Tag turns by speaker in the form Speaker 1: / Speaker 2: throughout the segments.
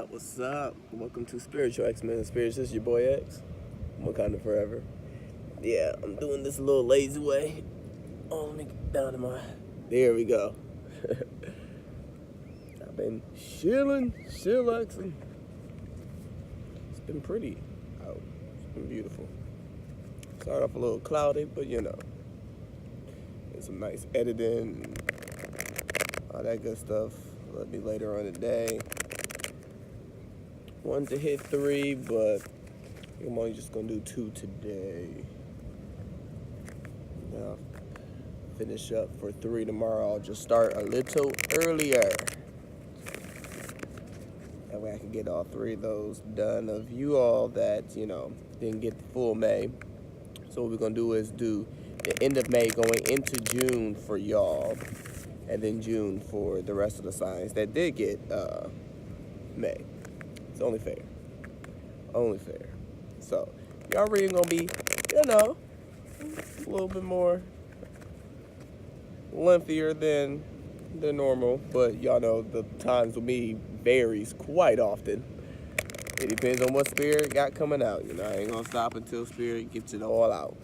Speaker 1: up? What's up? Welcome to Spiritual X-Men and Spirits. This is your boy X. Wakanda forever. Yeah, I'm doing this a little lazy way. Oh, let me get down to my... There we go. I've been chillaxing. It's been pretty out. It's been beautiful. Started off a little cloudy, but you know. There's some nice editing, all that good stuff. Let me later on today. Wanted to hit 3, but I'm only just gonna do 2 today. Now, finish up for 3 tomorrow. I'll just start a little earlier. That way I can get all 3 of those done of you all that, you know, didn't get the full May. So what we're gonna do is do the end of May going into June for y'all. And then June for the rest of the signs that did get May. It's only fair. Only fair. So, y'all reading gonna be, you know, a little bit more lengthier than normal. But y'all know the times with me varies quite often. It depends on what spirit got coming out. You know, I ain't gonna stop until spirit gets it all out.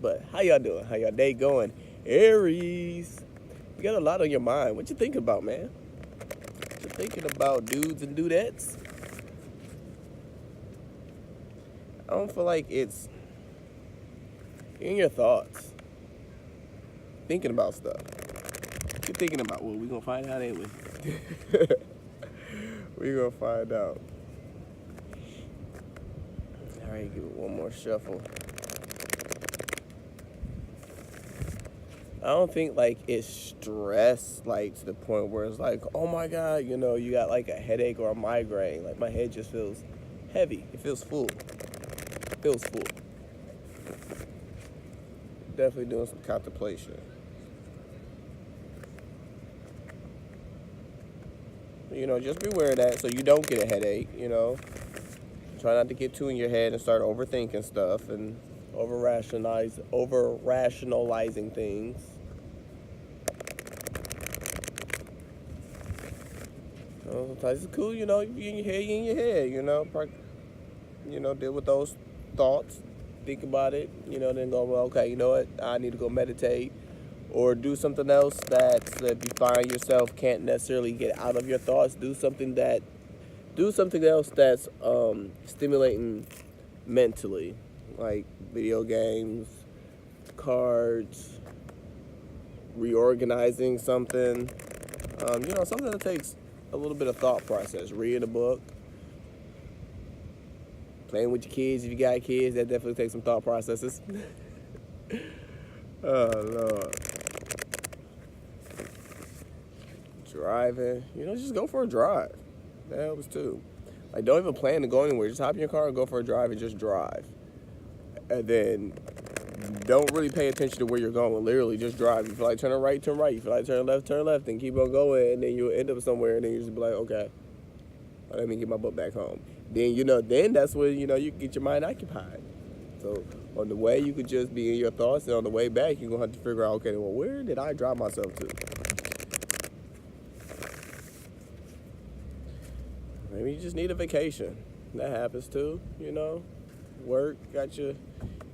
Speaker 1: But how y'all doing? How y'all day going? Aries, you got a lot on your mind. What you thinking about, man? What you thinking about, dudes and dudettes? I don't feel like it's in your thoughts. Thinking about stuff. What you thinking about? Well, we gonna find out, ain't we? We gonna find out. All right, give it one more shuffle. I don't think like it's stress like to the point where it's like, oh my God, you know, you got like a headache or a migraine. Like my head just feels heavy. It feels full. It feels full. Definitely doing some contemplation. You know, just beware of that so you don't get a headache, you know. Try not to get too in your head and start overthinking stuff and over rationalizing things. You know, sometimes it's cool, you know, you in your head, you know. Deal with those thoughts, think about it, you know, then go, well, okay, you know what, I need to go meditate or do something else that if you find yourself can't necessarily get out of your thoughts, do something else that's stimulating mentally. Like video games, cards, reorganizing something, you know, something that takes a little bit of thought process. Reading a book, playing with your kids if you got kids, that definitely takes some thought processes. Oh, Lord. Driving, you know, just go for a drive. That helps too. Like, don't even plan to go anywhere. Just hop in your car and go for a drive and just drive. And then don't really pay attention to where you're going. Literally, just drive. You feel like turn right, turn right. You feel like turn left, and keep on going. And then you'll end up somewhere, and then you just be like, okay, let me get my butt back home. Then, you know, that's when, you know, you can get your mind occupied. So on the way, you could just be in your thoughts, and on the way back, you're going to have to figure out, okay, well, where did I drive myself to? Maybe you just need a vacation. That happens too, you know. Work got you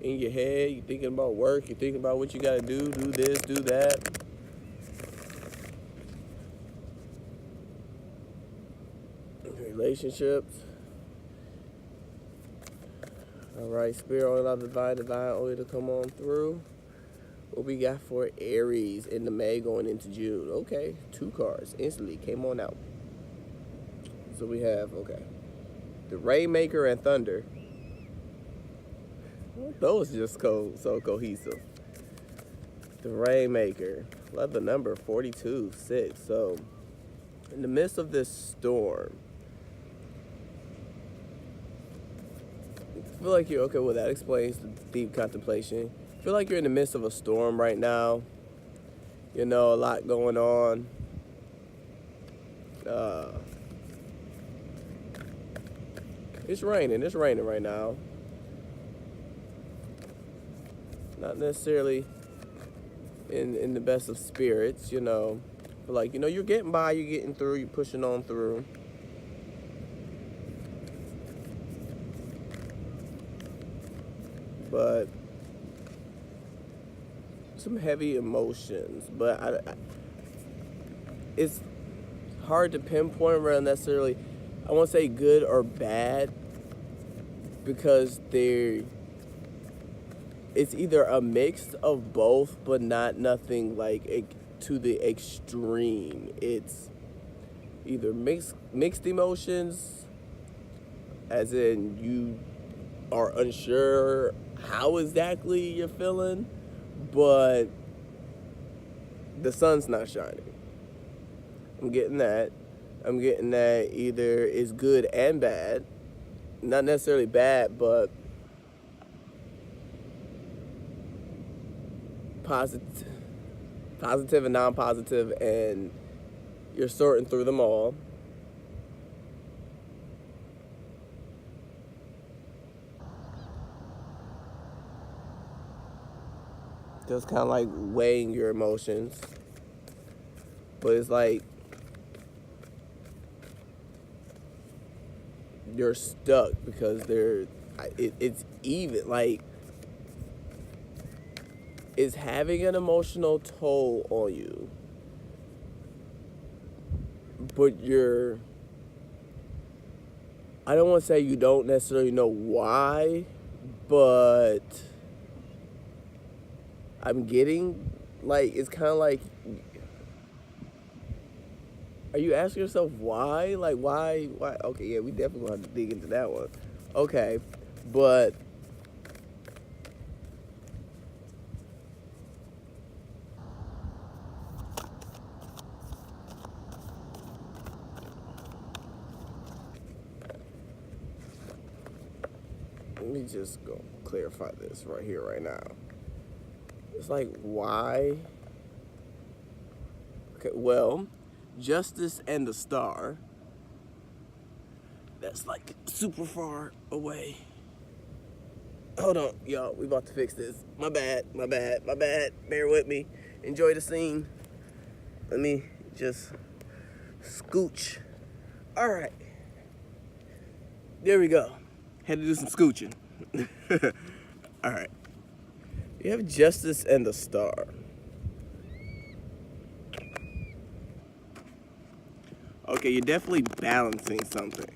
Speaker 1: in your head. You're thinking about work. You're thinking about what you got to do this, do that. Relationships. All right, spirit, only love, divine, only to come on through. What we got for Aries in the May going into June? Okay, 2 cards instantly came on out. So we have, okay, the Rainmaker and Thunder. Those just so cohesive. The Rainmaker. Love the number 42, 6. So, in the midst of this storm, I feel like you're, okay, well, that explains the deep contemplation. I feel like you're in the midst of a storm right now. You know, a lot going on. It's raining right now. Not necessarily in the best of spirits, you know. But like, you're getting by, you're getting through, you're pushing on through. But some heavy emotions. But it's hard to pinpoint around necessarily, I won't say good or bad, because it's either a mix of both, but nothing like to the extreme. It's either mixed emotions, as in you are unsure how exactly you're feeling, but the sun's not shining. I'm getting that. I'm getting that either it's good and bad. Not necessarily bad, but positive and non-positive, and you're sorting through them all. Just kind of like weighing your emotions. But it's like you're stuck because it's even. Like, it's having an emotional toll on you. But I don't want to say you don't necessarily know why, but I'm getting, like, it's kind of like, are you asking yourself why? Like, why? Okay, yeah, we definitely going to have to dig into that one. Okay, but let me just go clarify this right here, right now. It's like, why? Okay, well, Justice and the Star, that's like super far away. Hold on, y'all, we about to fix this. My bad. Bear with me. Enjoy the scene. Let me just scooch. All right. There we go. Had to do some scooching. All right. You have Justice and the Star. Okay, you're definitely balancing something.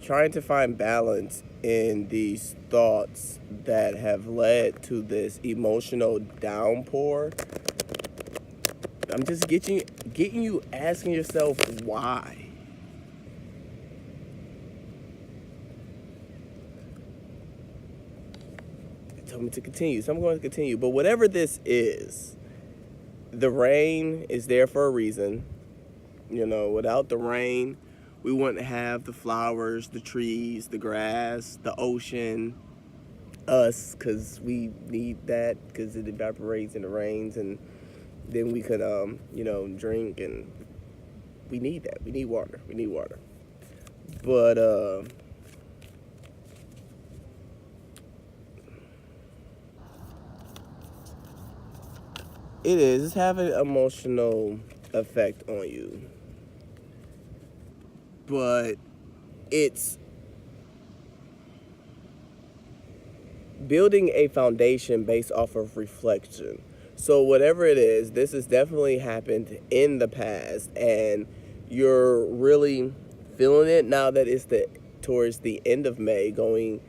Speaker 1: Trying to find balance in these thoughts that have led to this emotional downpour. I'm just getting you asking yourself why. It told me to continue, so I'm going to continue. But whatever this is, the rain is there for a reason. Without the rain, we wouldn't have the flowers, the trees, the grass, the ocean, us, because we need that because it evaporates and it rains, and then we could, drink, and we need that. We need water. But, it's having an emotional effect on you. But it's building a foundation based off of reflection. So whatever it is, this has definitely happened in the past, and you're really feeling it now that it's towards the end of May. This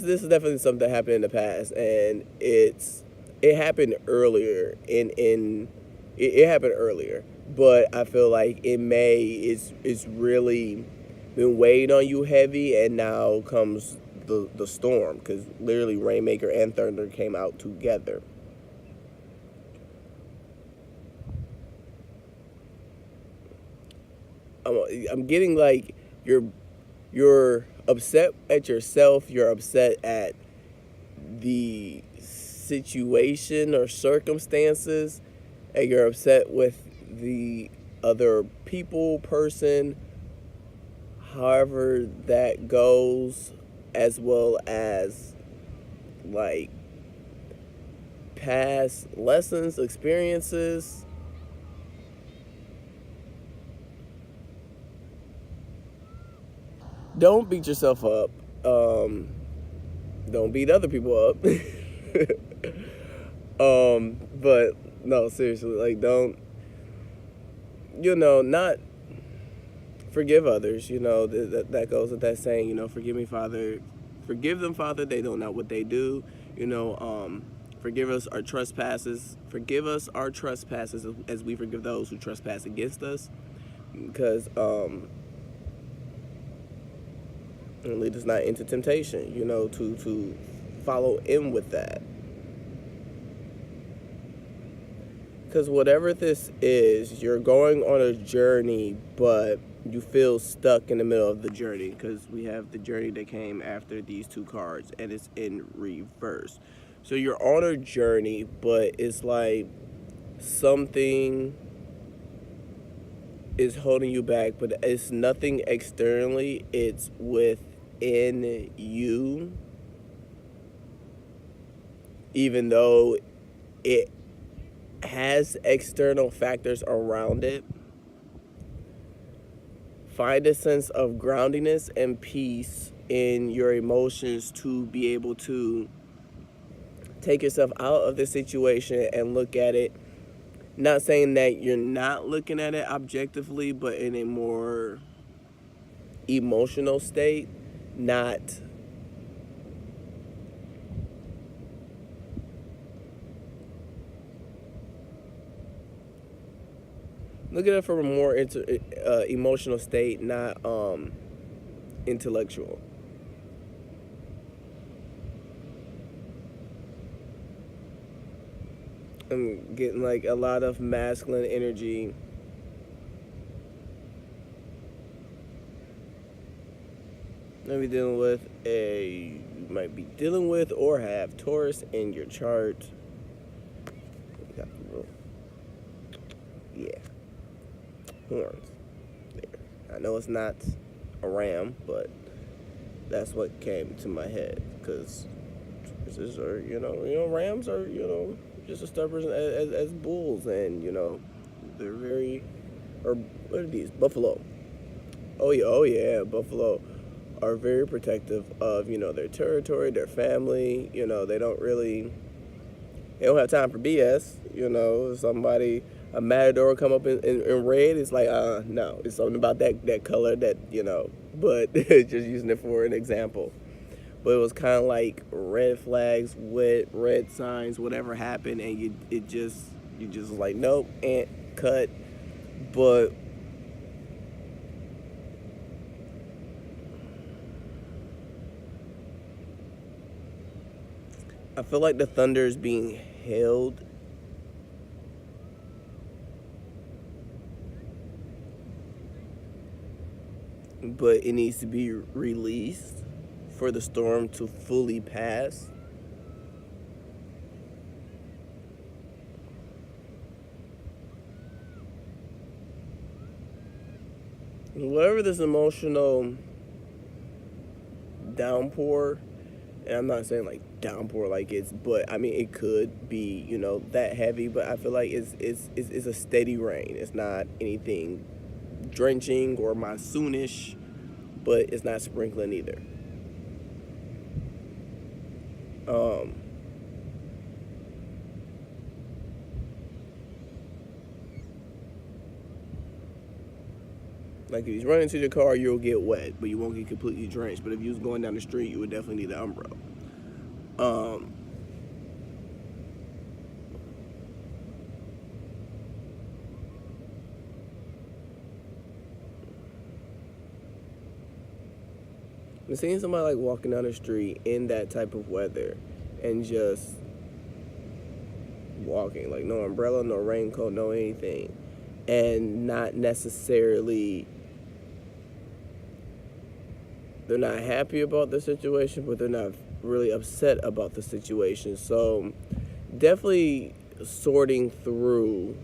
Speaker 1: is definitely something that happened in the past, and it happened earlier. It happened earlier, but I feel like in May it's really been weighing on you heavy, and now comes the storm, because literally Rainmaker and Thunder came out together. I'm getting like you're upset at yourself, you're upset at the situation or circumstances, and you're upset with the other person, however that goes, as well as like past lessons, experiences. Don't beat yourself up. Don't beat other people up. But no, seriously, like, don't, not forgive others. That goes with that saying, forgive me, Father. Forgive them, Father. They don't know what they do. Forgive us our trespasses. Forgive us our trespasses as we forgive those who trespass against us. Because, and lead us not into temptation, to follow in with that. Because whatever this is, you're going on a journey, but you feel stuck in the middle of the journey, because we have the journey that came after these two cards, and it's in reverse. So you're on a journey, but it's like something is holding you back, but it's nothing externally, it's within you. Even though it has external factors around it, find a sense of groundiness and peace in your emotions to be able to take yourself out of the situation and look at it. Not saying that you're not looking at it objectively, but in a more emotional state, not look at it from a more emotional state, not intellectual. I'm getting like a lot of masculine energy. You might be dealing with or have Taurus in your chart. Yeah. Horns. There. I know it's not a ram, but that's what came to my head, because Tauruses are, rams are, just as stubborn as bulls, and, they're very, or what are these? Buffalo. Oh yeah, buffalo are very protective of, their territory, their family. They don't have time for BS. A matador come up in red, it's like, no, it's something about that color that, but just using it for an example. But it was kind of like red flags with red signs, whatever happened, and you just was like, nope, and cut. But I feel like the thunder is being held. But it needs to be released for the storm to fully pass. Whatever this emotional downpour, and I'm not saying like downpour like it's, but I mean it could be, that heavy, but I feel like it's a steady rain. It's not anything drenching or monsoonish, but it's not sprinkling either. Like if you run into your car, you'll get wet, but you won't get completely drenched. But if you was going down the street, you would definitely need an umbrella. I'm seeing somebody like walking down the street in that type of weather and just walking, like no umbrella, no raincoat, no anything, and not necessarily, they're not happy about the situation, but they're not really upset about the situation. So definitely sorting through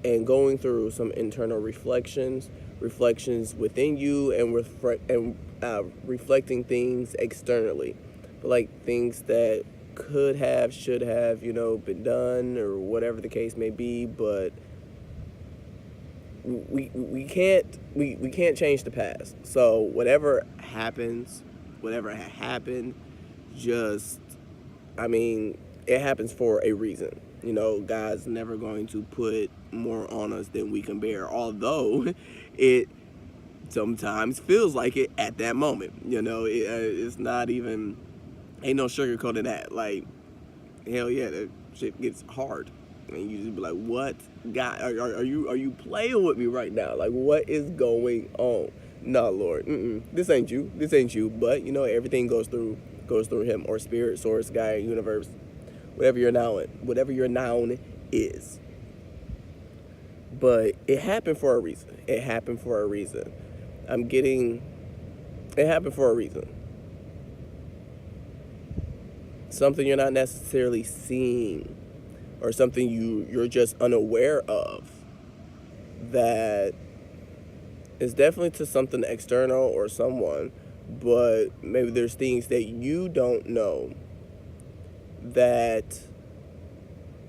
Speaker 1: and going through some internal reflections within you, and reflecting things externally, but like things that could have, should have, been done, or whatever the case may be. But we can't change the past. So whatever happens, whatever happened, just, it happens for a reason. God's never going to put more on us than we can bear, although it sometimes feels like it at that moment. It's not even, ain't no sugarcoating that. Like, hell yeah, that shit gets hard. And you just be like, what? God, are you playing with me right now? Like, what is going on? No, Lord, this ain't you. This ain't you. But, everything goes through him, or spirit, source, guy, universe, whatever your noun is. But it happened for a reason. It happened for a reason. It happened for a reason. Something you're not necessarily seeing, or something you're just unaware of, that is definitely to something external or someone, but maybe there's things that you don't know, that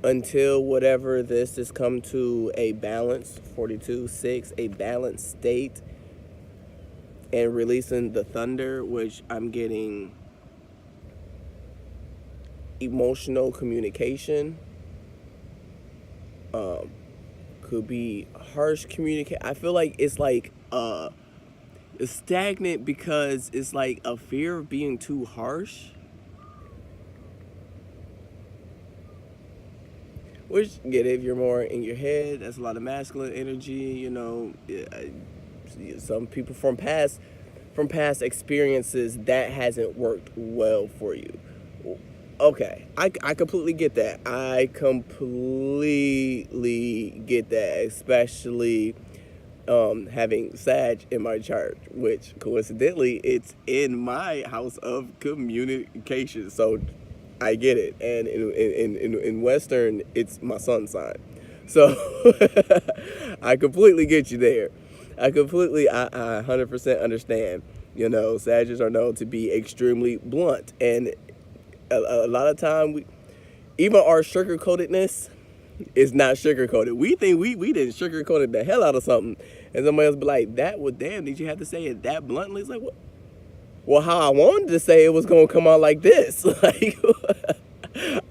Speaker 1: until whatever this has come to a balance, 42-6, a balanced state, and releasing the thunder, which I'm getting emotional communication, could be harsh communication. I feel like it's like stagnant, because it's like a fear of being too harsh, which, get it, if you're more in your head, that's a lot of masculine energy. Some people from past experiences, that hasn't worked well for you. Okay, I completely get that. I completely get that, especially having Sag in my chart, which coincidentally, it's in my house of communication. So I get it. And in Western, it's my sun sign. So I completely get you there. I 100% understand. Sagittarius are known to be extremely blunt, and a lot of time, even our sugar-coatedness is not sugar-coated. We think we didn't sugar-coated the hell out of something, and somebody else be like, "That was damn. Did you have to say it that bluntly?" It's like, what? Well, how I wanted to say it was gonna come out like this. Like,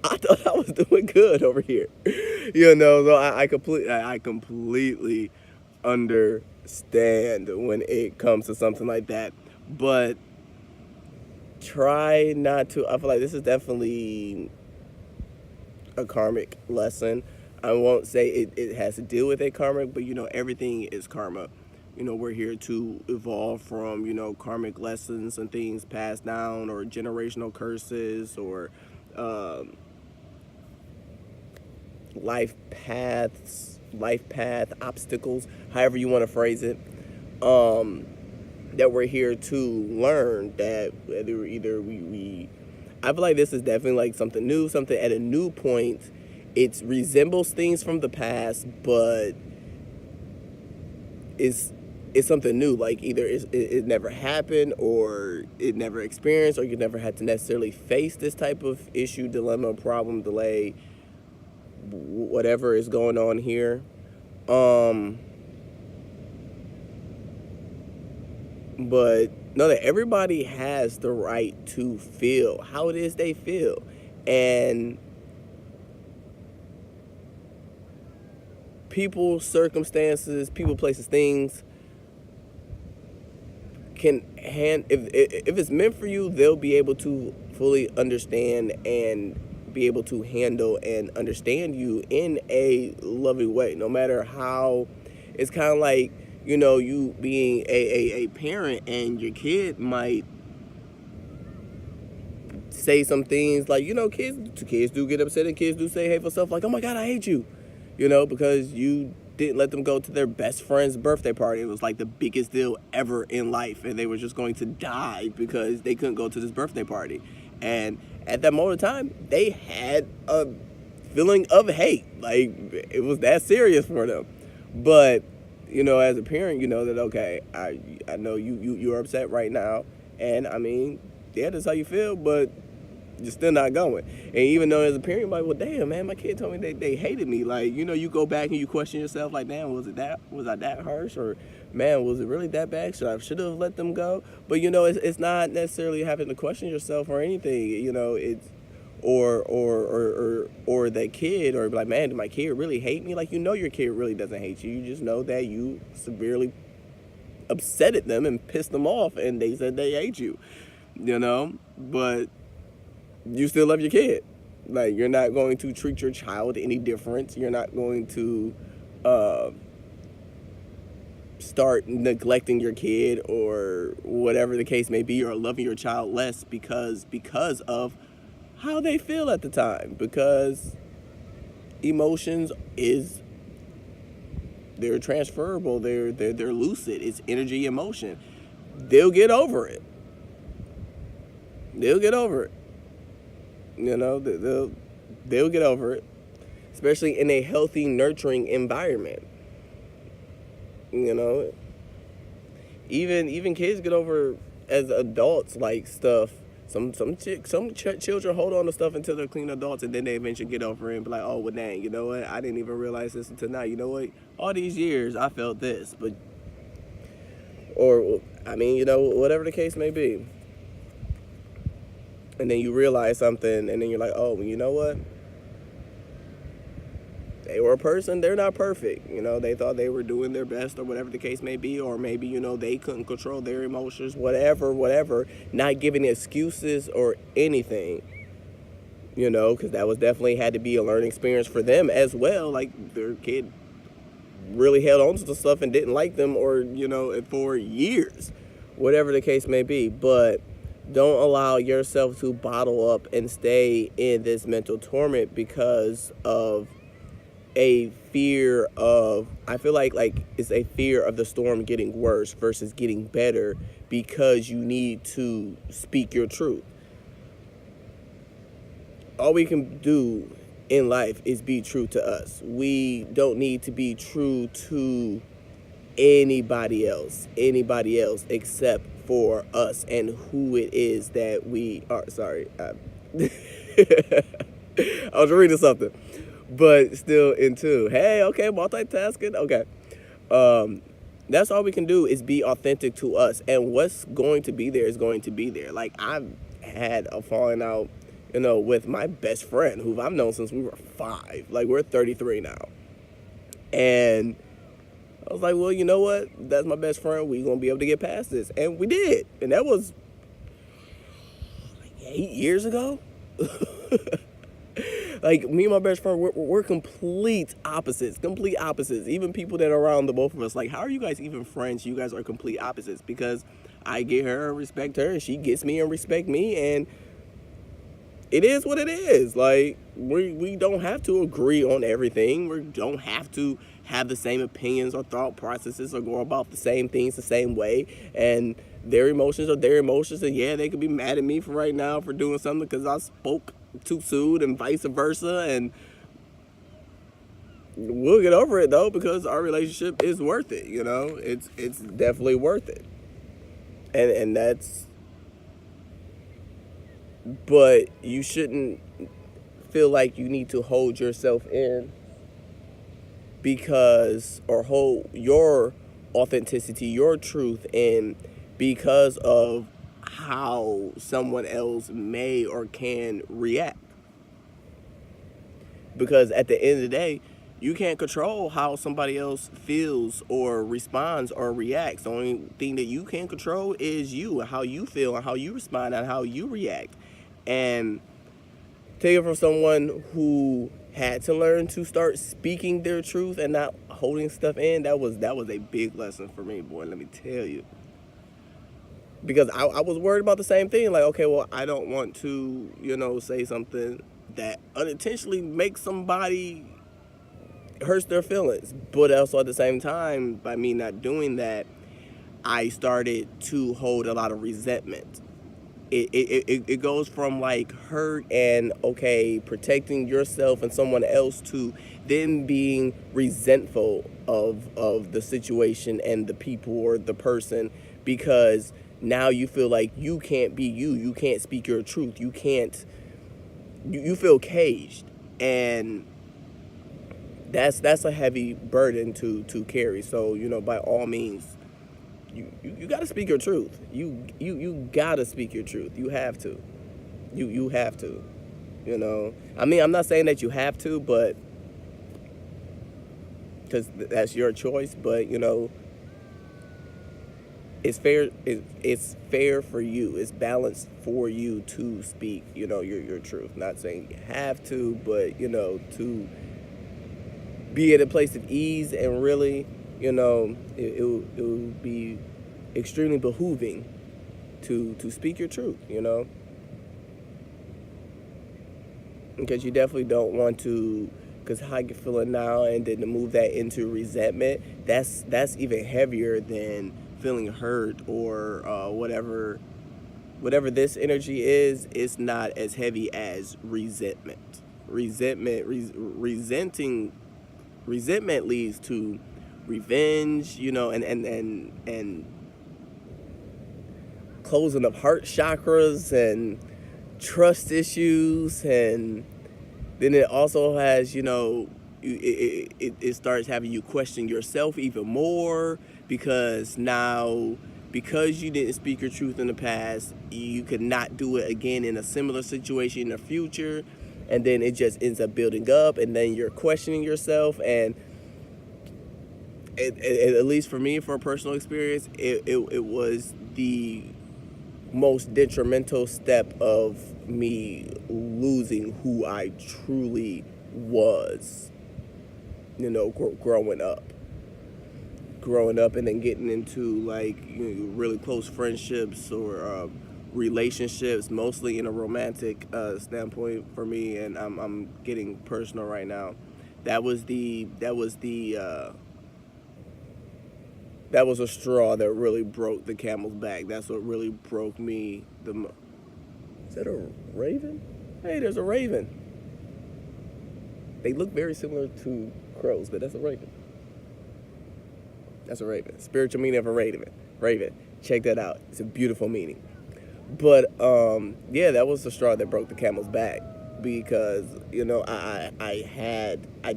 Speaker 1: I thought I was doing good over here. So I completely understand when it comes to something like that, but try not to. I feel like this is definitely a karmic lesson. I won't say it has to deal with a karmic, but everything is karma. We're here to evolve from karmic lessons and things passed down, or generational curses, or life path obstacles, however you want to phrase it. That we're here to learn, that either we I feel like this is definitely like something new, something at a new point. It resembles things from the past, but it's something new. Like, either it never happened, or it never experienced, or you never had to necessarily face this type of issue, dilemma, problem, delay, whatever is going on here. But know that everybody has the right to feel how it is they feel. And people, circumstances, people, places, things can if it's meant for you, they'll be able to fully understand and be able to handle and understand you in a loving way, no matter how. It's kind of like, you being a parent, and your kid might say some things like, kids do get upset, and kids do say hateful stuff like, "Oh my God, I hate you," because you didn't let them go to their best friend's birthday party. It was like the biggest deal ever in life, and they were just going to die because they couldn't go to this birthday party. And at that moment of time, they had a feeling of hate. Like, it was that serious for them. But as a parent, that, okay, I know you're upset right now, and yeah, that's how you feel, but You're still not going. And even though as a parent, you're like, well, damn, man, my kid told me they hated me. Like, you go back and you question yourself, like, damn, was I that harsh? Or, man, was it really that bad? Should have let them go? But, it's not necessarily having to question yourself or anything. It's, or that kid, or like, man, did my kid really hate me? Like, your kid really doesn't hate you. You just know that you severely upsetted them and pissed them off, and they said they hate you. But you still love your kid. Like, you're not going to treat your child any different. You're not going to start neglecting your kid or whatever the case may be, or loving your child less because of how they feel at the time. Because emotions they're transferable. They're lucid. It's energy, emotion. They'll get over it. They'll get over it. They'll get over it, especially in a healthy, nurturing environment. Even kids get over as adults, like, stuff. Some children hold on to stuff until they're clean adults, and then they eventually get over it and be like, oh, well, dang, you know what? I didn't even realize this until now. You know what? All these years I felt this, whatever the case may be. And then you realize something, and then you're like, oh, well, you know what? They were a person. They're not perfect. They thought they were doing their best, or whatever the case may be. Or maybe, they couldn't control their emotions, whatever. Not giving excuses or anything, because that was definitely had to be a learning experience for them as well. Like, their kid really held on to the stuff and didn't like them, or, for years, whatever the case may be. But don't allow yourself to bottle up and stay in this mental torment because of a fear of, I feel like it's a fear of the storm getting worse versus getting better, because you need to speak your truth. All we can do in life is be true to us. We don't need to be true to anybody else except for us and who it is that we are. Sorry, I was reading something, but still in tune. Hey, okay, multitasking. Okay, that's all we can do is be authentic to us, and what's going to be there is going to be there. Like, I've had a falling out, with my best friend, who I've known since we were 5. Like, we're 33 now, and I was like, well, you know what? That's my best friend. We're going to be able to get past this. And we did. And that was like 8 years ago. Like, me and my best friend, we're complete opposites. Even people that are around the both of us, like, how are you guys even friends? You guys are complete opposites, because I get her and respect her, and she gets me and respect me. And it is what it is. Like, we don't have to agree on everything. We don't have to have the same opinions or thought processes or go about the same things the same way. And their emotions are their emotions. And yeah, they could be mad at me for right now for doing something because I spoke too soon, and vice versa. And we'll get over it, though, because our relationship is worth it. It's definitely worth it. And that's, but you shouldn't feel like you need to hold yourself in or hold your authenticity, your truth in, because of how someone else may or can react. Because at the end of the day, you can't control how somebody else feels or responds or reacts. The only thing that you can control is you, and how you feel and how you respond and how you react. And take it from someone who had to learn to start speaking their truth and not holding stuff in. That was a big lesson for me, boy, let me tell you. Because I was worried about the same thing. Like, okay, well, I don't want to, say something that unintentionally makes somebody hurts their feelings. But also at the same time, by me not doing that, I started to hold a lot of resentment. It goes from like hurt and okay, protecting yourself and someone else, to then being resentful of the situation and the people or the person, because now you feel like you can't be you. You can't speak your truth. You can't you feel caged, and that's a heavy burden to carry. So by all means, you got to speak your truth. You got to speak your truth. You have to. You have to. I mean, I'm not saying that you have to, but because that's your choice. But it's fair. It's fair for you. It's balanced for you to speak. Your truth. Not saying you have to, but to be at a place of ease, and really, it would be extremely behooving to speak your truth. Because you definitely don't want to, because how you're feeling now, and then to move that into resentment, that's even heavier than feeling hurt or whatever this energy is. It's not as heavy as resentment. Resentment leads to revenge, and closing of heart chakras and trust issues, and then it also has, it starts having you question yourself even more, because you didn't speak your truth in the past, you could not do it again in a similar situation in the future, and then it just ends up building up, and then you're questioning yourself. And at least for me, for a personal experience, it was the most detrimental step of me losing who I truly was, growing up, and then getting into really close friendships or relationships, mostly in a romantic standpoint for me. And I'm getting personal right now. That was a straw that really broke the camel's back. That's what really broke me the most. Is that a raven? Hey, there's a raven. They look very similar to crows, but that's a raven. That's a raven. Spiritual meaning of a raven. Raven. Check that out. It's a beautiful meaning. But yeah, that was the straw that broke the camel's back, because I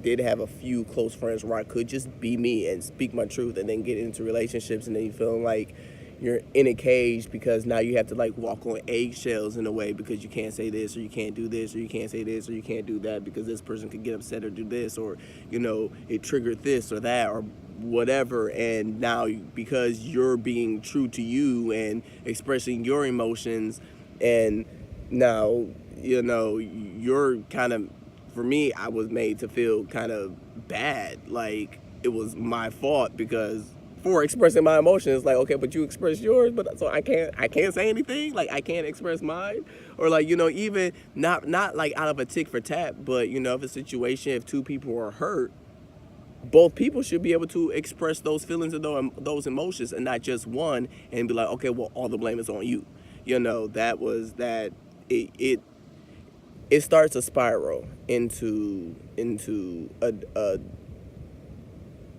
Speaker 1: did have a few close friends where I could just be me and speak my truth, and then get into relationships, and then you feeling like you're in a cage, because now you have to walk on eggshells in a way, because you can't say this, or you can't do this, or you can't say this, or you can't do that, because this person could get upset or do this, or it triggered this or that or whatever. And now, because you're being true to you and expressing your emotions, and now you're kind of, for me, I was made to feel kind of bad, like it was my fault, because for expressing my emotions, okay, but you express yours, but so I can't say anything, I can't express mine, or even not out of a tick for tat, but if a situation, if two people are hurt, both people should be able to express those feelings and those emotions, and not just one, and be like, okay, well, all the blame is on you. It starts a spiral into a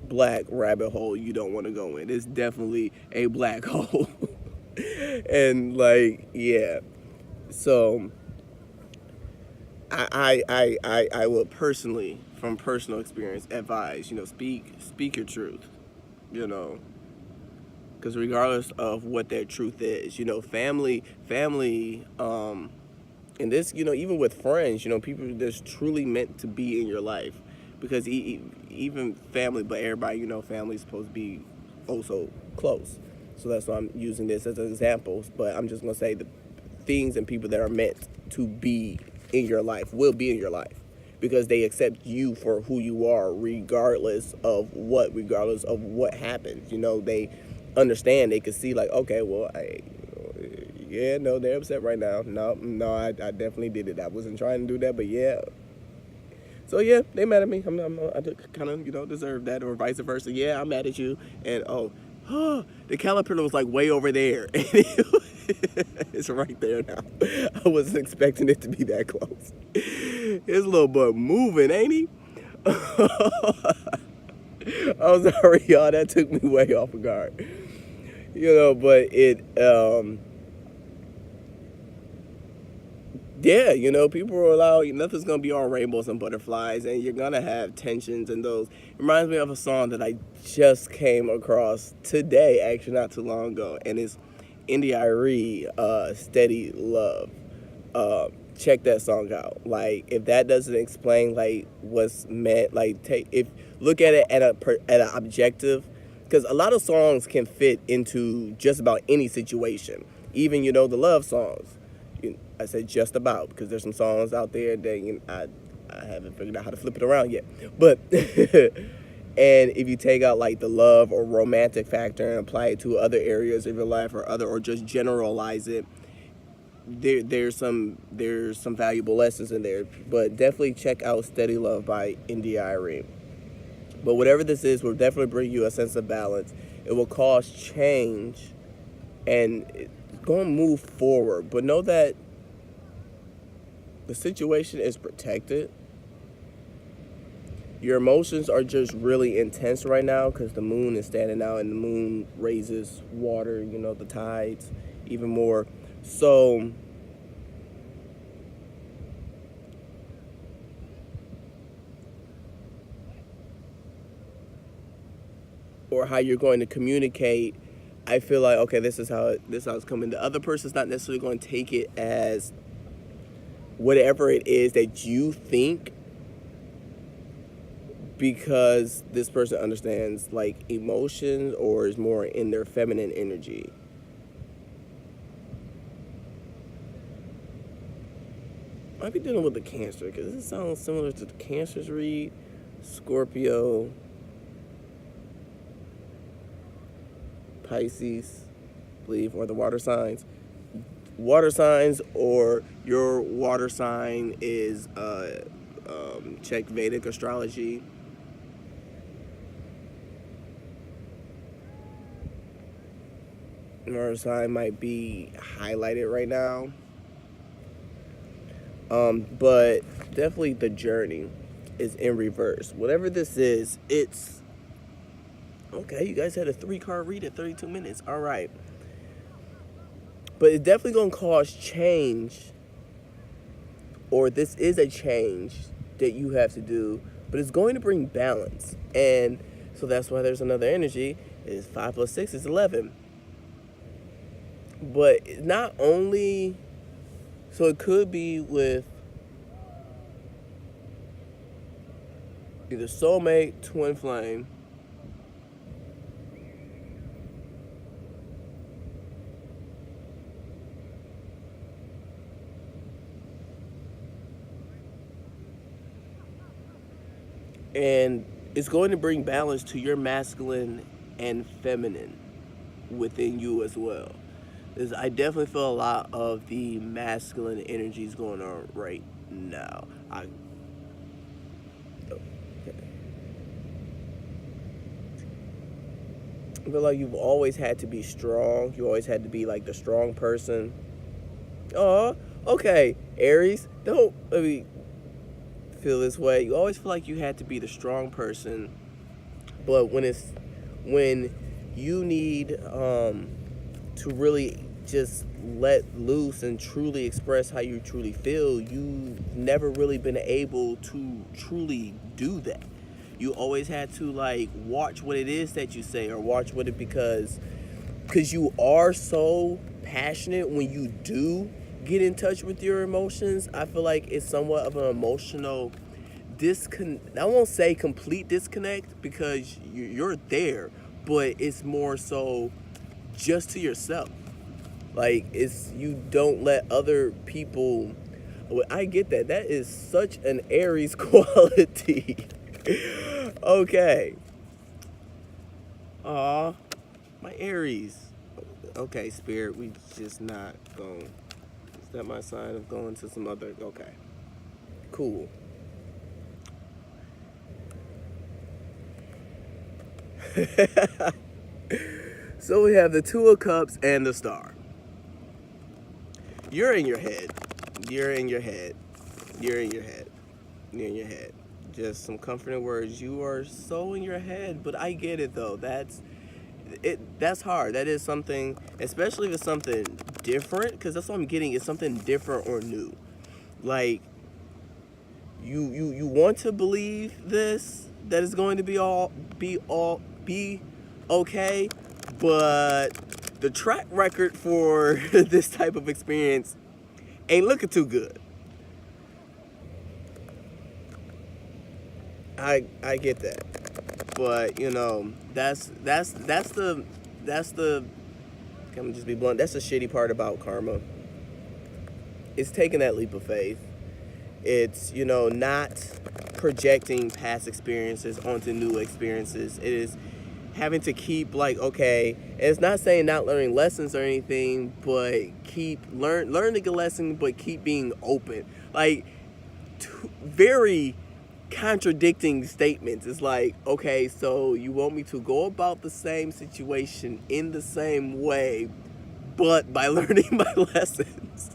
Speaker 1: black rabbit hole you don't want to go in. It's definitely a black hole. And yeah. So I would personally, from personal experience, advise, speak your truth, because regardless of what that truth is, family, and this, even with friends, people that's truly meant to be in your life, because even family, but everybody, family is supposed to be also close. So that's why I'm using this as an example. But I'm just gonna say the things and people that are meant to be in your life will be in your life, because they accept you for who you are, regardless of what happens. They understand. They can see okay, well, yeah, no, they're upset right now. No, I definitely did it. I wasn't trying to do that, but yeah. So yeah, they mad at me. I kind of deserve that, or vice versa. Yeah, I'm mad at you, and the caterpillar was way over there. It's right there now. I wasn't expecting it to be that close. His little butt moving, ain't he? I'm sorry, y'all. That took me way off guard. But Yeah, people are allowed. Nothing's gonna be all rainbows and butterflies, and you're gonna have tensions and those. It reminds me of a song that I just came across today, actually not too long ago, and it's Aries, "Steady Love." Check that song out. Like, if that doesn't explain like what's meant, like look at it at an objective, because a lot of songs can fit into just about any situation, even the love songs. I said just about, because there's some songs out there that I haven't figured out how to flip it around yet. But and if you take out like the love or romantic factor and apply it to other areas of your life or just generalize it, there's some valuable lessons in there. But definitely check out "Steady Love" by Indie. But whatever this is will definitely bring you a sense of balance. It will cause change, and it's going to move forward. But know that the situation is protected. Your emotions are just really intense right now because the moon is standing out, and the moon raises water, the tides even more. So or how you're going to communicate, I feel like, okay, this is how it's coming. The other person's not necessarily going to take it as whatever it is that you think, because this person understands like emotions or is more in their feminine energy. Might be dealing with the Cancer, because this sounds similar to the Cancer's read. Scorpio, Pisces, I believe, or the water signs. Water signs, or your water sign is check Vedic astrology. Your sign might be highlighted right now. But definitely the journey is in reverse. Whatever this is, it's okay. You guys had a 3-card read at 32 minutes. All right. But it's definitely going to cause change, or this is a change that you have to do, but it's going to bring balance. And so that's why there's another energy. Is 5 plus 6 is 11. But not only, so it could be with either soulmate, twin flame, and it's going to bring balance to your masculine and feminine within you as well. I definitely feel a lot of the masculine energies going on right now. I feel like you've always had to be strong. You always had to be like the strong person. Oh, okay, Aries, don't let me feel this way. You always feel like you had to be the strong person, but when you need to really just let loose and truly express how you truly feel, you've never really been able to truly do that. You always had to like watch what it is that you say, or watch what it, because you are so passionate when you do get in touch with your emotions. I feel like it's somewhat of an emotional disconnect. I won't say complete disconnect, because you're there, but it's more so just to yourself. Like, it's, you don't let other people. I get that. That is such an Aries quality. Okay. Aw, my Aries. Okay, Spirit, we just not going. Is that my sign of going to some other? Okay. Cool. So we have the Two of Cups and the Star. You're in your head. You're in your head. You're in your head. You're in your head. Just some comforting words. You are so in your head, but I get it though. That's hard. That is something, especially if it's something different, because that's what I'm getting, is something different or new. Like, you want to believe this, that it's going to be okay, but the track record for this type of experience ain't looking too good. I get that, but you know, that's the can we just be blunt? That's the shitty part about karma. It's taking that leap of faith. It's, you know, not projecting past experiences onto new experiences. It is having to keep, like, okay, and it's not saying not learning lessons or anything, but keep learning a lesson, but keep being open. Like, very contradicting statements. It's like, okay, so you want me to go about the same situation in the same way, but by learning my lessons.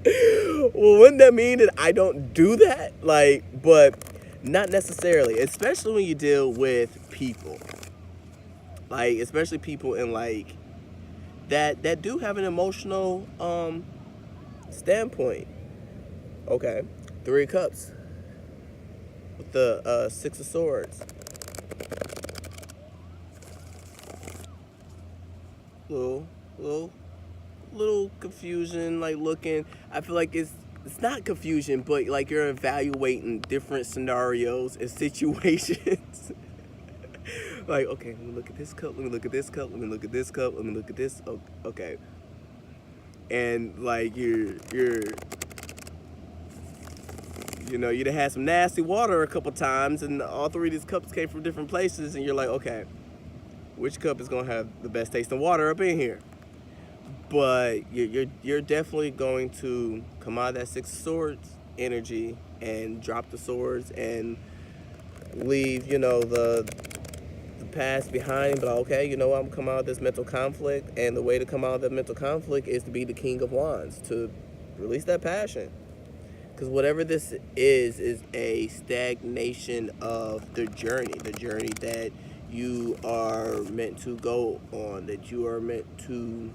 Speaker 1: Well, wouldn't that mean that I don't do that? Like, but not necessarily, especially when you deal with people. Like, especially people in, like, that do have an emotional standpoint. Okay, 3 of Cups with the 6 of Swords. Little confusion, like looking. I feel like it's not confusion, but like you're evaluating different scenarios and situations. Like, okay, let me look at this cup, let me look at this cup, let me look at this cup, let me look at this. Okay. And like you're you know, you'd have had some nasty water a couple times, and all 3 of these cups came from different places, and you're like, okay, which cup is gonna have the best taste of water up in here? But you're definitely going to come out of that 6 of Swords energy and drop the swords and leave, you know, the past behind. But okay, you know, I'm coming out of this mental conflict, and the way to come out of that mental conflict is to be the King of Wands, to release that passion. Because whatever this is a stagnation of the journey that you are meant to go on, that you are meant to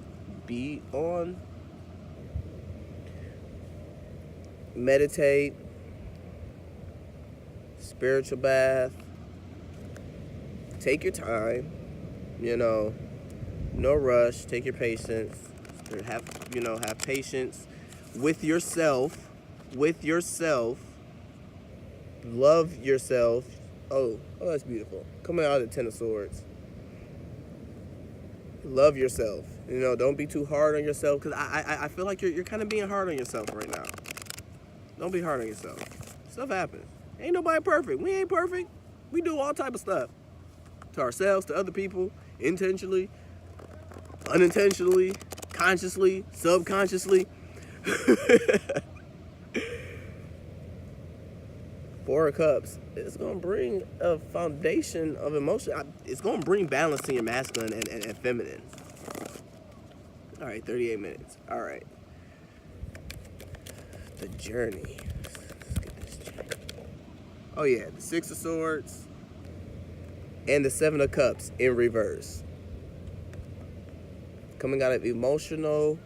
Speaker 1: be on. Meditate, spiritual bath, take your time, you know, no rush, take your patience, have patience with yourself, love yourself. Oh, that's beautiful. Coming out of the 10 of Swords. Love yourself. You know, don't be too hard on yourself, because I feel like you're kind of being hard on yourself right now. Don't be hard on yourself. Stuff happens. Ain't nobody perfect. We ain't perfect. We do all type of stuff. To ourselves, to other people, intentionally, unintentionally, consciously, subconsciously. 4 of Cups. It's going to bring a foundation of emotion. It's going to bring balance to your masculine and feminine. All right, 38 minutes. All right. The journey. Let's get this checked. Oh, yeah. The 6 of Swords and the 7 of Cups in reverse. Coming out of emotional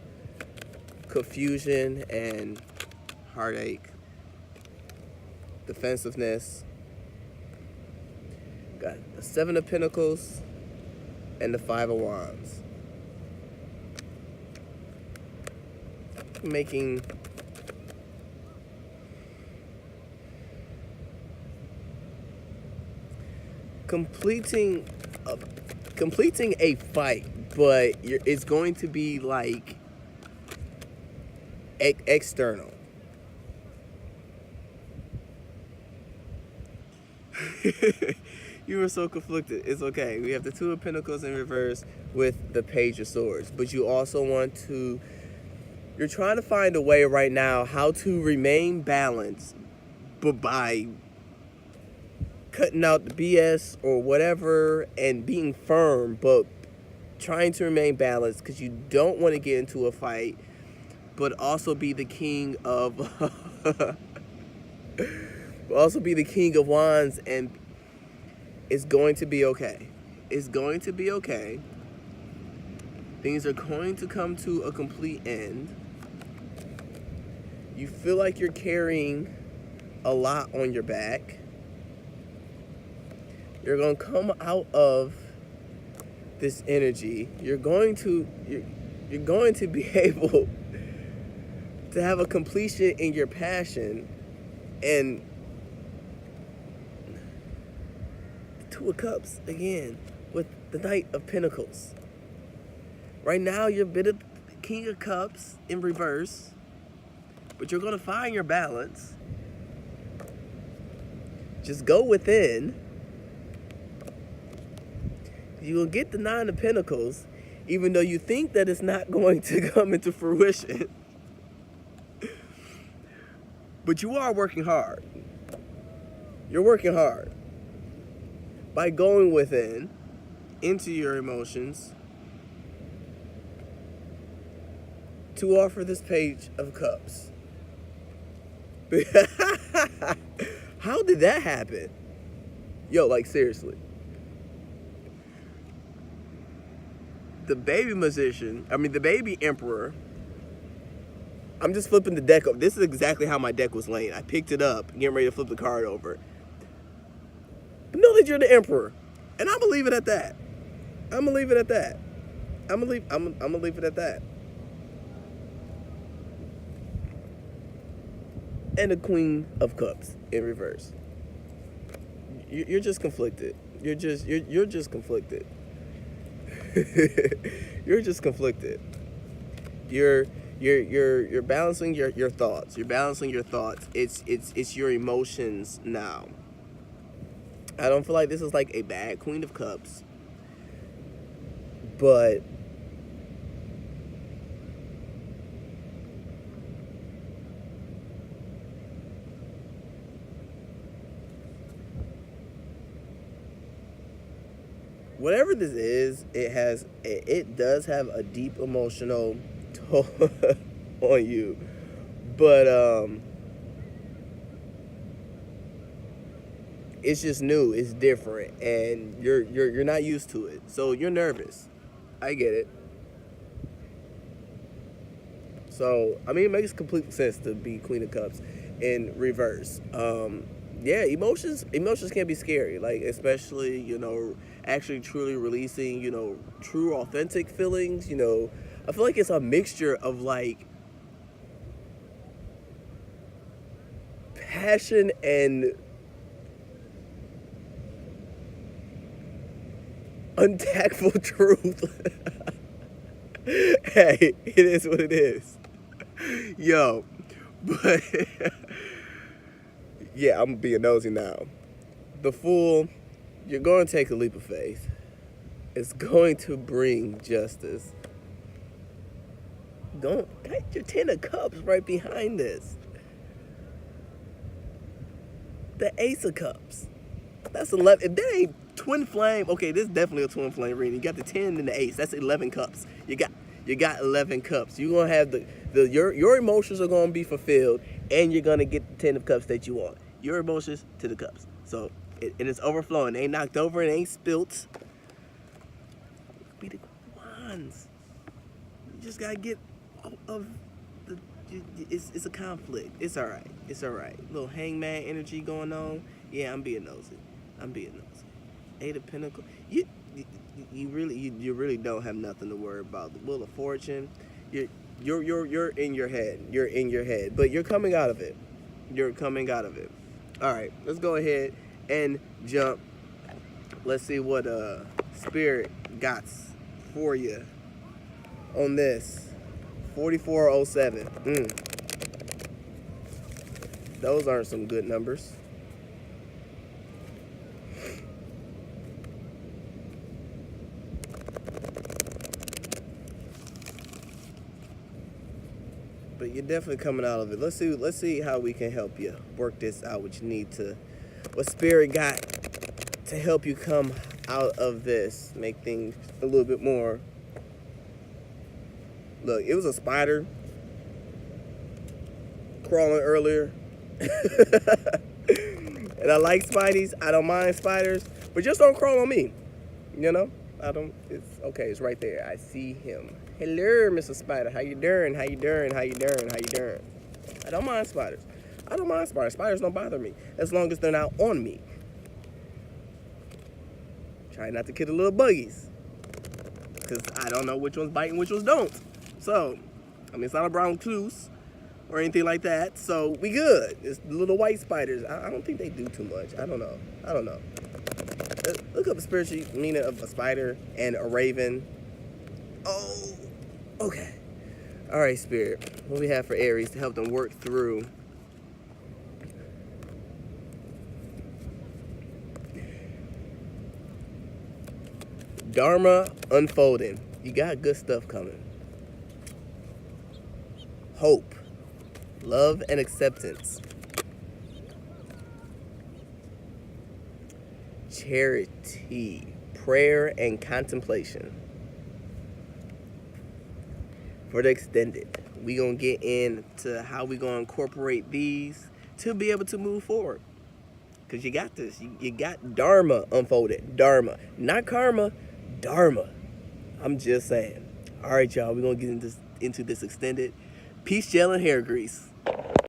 Speaker 1: confusion and heartache. Defensiveness. Got the 7 of Pentacles and the 5 of Wands. Making completing a fight, but it's going to be like external. You were so conflicted. It's okay. We have the 2 of Pentacles in reverse with the Page of Swords, but you also want to. You're trying to find a way right now how to remain balanced, but by cutting out the BS or whatever and being firm, but trying to remain balanced because you don't want to get into a fight, but also be the king of Wands, and it's going to be okay. It's going to be okay. Things are going to come to a complete end. You feel like you're carrying a lot on your back. You're going to come out of this energy. You're going to be able to have a completion in your passion. And the Two of Cups again with the Knight of Pentacles. Right now you're a bit of the King of Cups in reverse, but you're going to find your balance. Just go within. You will get the Nine of Pentacles, even though you think that it's not going to come into fruition. But you are working hard. You're working hard by going within, into your emotions, to offer this Page of Cups. How did that happen? Yo, like seriously. The baby magician, the baby emperor. I'm just flipping the deck up. This is exactly how my deck was laying. I picked it up, getting ready to flip the card over. But know that you're the emperor. And I'm gonna leave it at that. I'm gonna leave it at that. I'm gonna leave it at that. And the Queen of Cups in reverse. You're just conflicted. You're just conflicted. You're just conflicted. You're balancing your thoughts. You're balancing your thoughts. It's your emotions now. I don't feel like this is like a bad Queen of Cups, but whatever this is, it does have a deep emotional toll on you, but it's just new, it's different, and you're not used to it, so you're nervous. I get it. So it makes complete sense to be Queen of Cups in reverse. Yeah, emotions can be scary, like especially, actually truly releasing, true authentic feelings. I feel like it's a mixture of like passion and untactful truth. Hey, it is what it is. Yo, but yeah, I'm being nosy now. The Fool, you're going to take a leap of faith. It's going to bring justice. Don't got your Ten of Cups right behind this. The Ace of Cups. That's 11. If that ain't twin flame, okay, this is definitely a twin flame reading. You got the 10 and the Ace. That's 11 cups. You got 11 cups. You're gonna have your emotions are gonna be fulfilled, and you're gonna get the 10 of cups that you want. Your emotions to the cups. So and it's overflowing. It ain't knocked over. It ain't spilt. Be the Wands. You just gotta get out of the. It's a conflict. It's all right. It's all right. Little hangman energy going on. Yeah, I'm being nosy. Eight of Pentacles. You really don't have nothing to worry about. The Wheel of Fortune. You're in your head. You're in your head, but you're coming out of it. All right, let's go ahead and jump. Let's see what Spirit got for you on this 4407. Those aren't some good numbers. But you're definitely coming out of it. Let's see how we can help you work this out. What you need to, what Spirit got to help you come out of this, make things a little bit more. Look, it was a spider crawling earlier. And I like spideys. I don't mind spiders, but just don't crawl on me. I don't. It's okay. It's right there. I see him. Hello, Mr. Spider. How you doing? I don't mind spiders. I don't mind spiders. Spiders don't bother me as long as they're not on me. Try not to kill the little buggies, because I don't know which ones bite and which ones don't. So, I mean, it's not a brown recluse or anything like that, so we good. It's the little white spiders. I don't think they do too much. I don't know. Look up the spiritual meaning of a spider and a raven. Oh, okay. All right, Spirit. What we have for Aries to help them work through Dharma unfolding. You got good stuff coming. Hope, love, and acceptance. Charity, prayer, and contemplation. For the extended, we gonna get into how we gonna incorporate these to be able to move forward. Because you got this. You got Dharma unfolded. Dharma, not karma. Dharma. I'm just saying. All right, y'all. We're gonna get into this extended. Peace, gel, and hair grease.